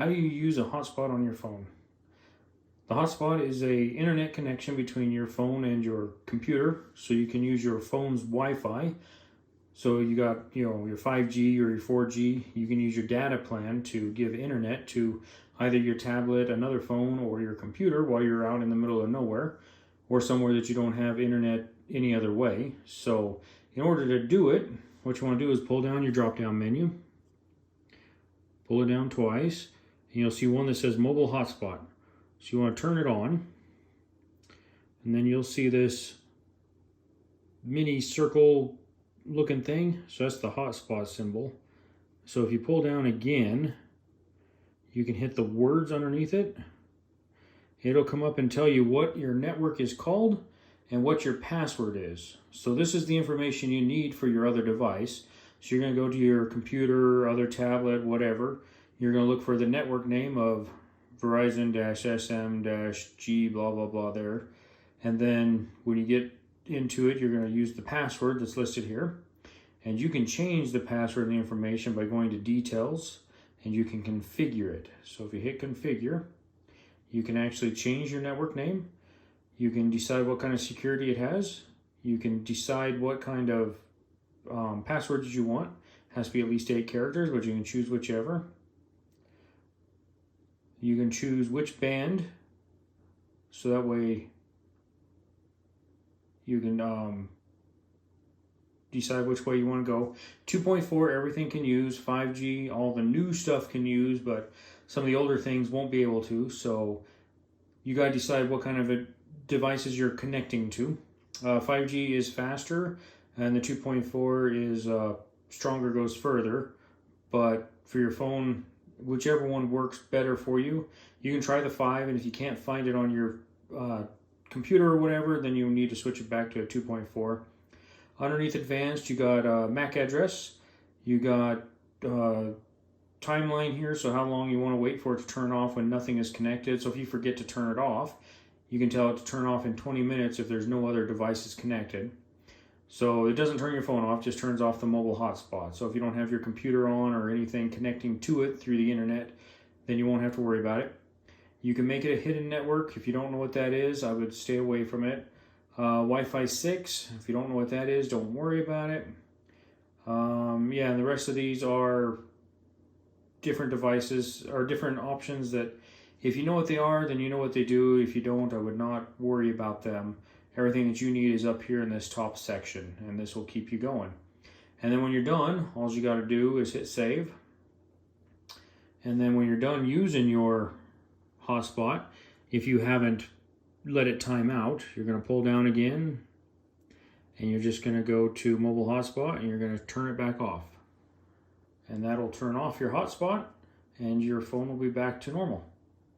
How do you use a hotspot on your phone? The hotspot is a internet connection between your phone and your computer, so you can use your phone's Wi-Fi. So you got, your 5G or your 4G. You can use your data plan to give internet to either your tablet, another phone, or your computer while you're out in the middle of nowhere or somewhere that you don't have internet any other way. So in order to do it, what you want to do is pull down your drop-down menu, pull it down twice, and you'll see one that says mobile hotspot. So you want to turn it on, and then you'll see this mini circle looking thing. So that's the hotspot symbol. So if you pull down again, you can hit the words underneath it. It'll come up and tell you what your network is called and what your password is. So this is the information you need for your other device. So you're going to go to your computer, other tablet, whatever. You're going to look for the network name of Verizon-SM-G blah blah blah there. And then when you get into it, you're going to use the password that's listed here. And you can change the password and the information by going to details, and you can configure it. So if you hit configure, you can actually change your network name. You can decide what kind of security it has. You can decide what kind of passwords you want. It has to be at least 8 characters, but you can choose whichever. You can choose which band, so that way you can decide which way you want to go. 2.4, everything can use. 5G, all the new stuff can use, but some of the older things won't be able to. So you got to decide what kind of devices you're connecting to. 5G is faster, and the 2.4 is stronger, goes further. But for your phone, whichever one works better for you. You can try the 5, and if you can't find it on your computer or whatever, then you need to switch it back to a 2.4. Underneath advanced, you got MAC address. You got timeline here, so how long you want to wait for it to turn off when nothing is connected. So if you forget to turn it off, you can tell it to turn off in 20 minutes if there's no other devices connected. So it doesn't turn your phone off, just turns off the mobile hotspot. So if you don't have your computer on or anything connecting to it through the internet, then you won't have to worry about it. You can make it a hidden network. If you don't know what that is, I would stay away from it. Wi-Fi 6, if you don't know what that is, don't worry about it. Yeah, and the rest of these are different devices or different options that if you know what they are, then you know what they do. If you don't, I would not worry about them. Everything that you need is up here in this top section, and this will keep you going. And then when you're done, all you got to do is hit save. And then when you're done using your hotspot, if you haven't let it time out, you're going to pull down again, and you're just going to go to mobile hotspot, and you're going to turn it back off. And that'll turn off your hotspot, and your phone will be back to normal.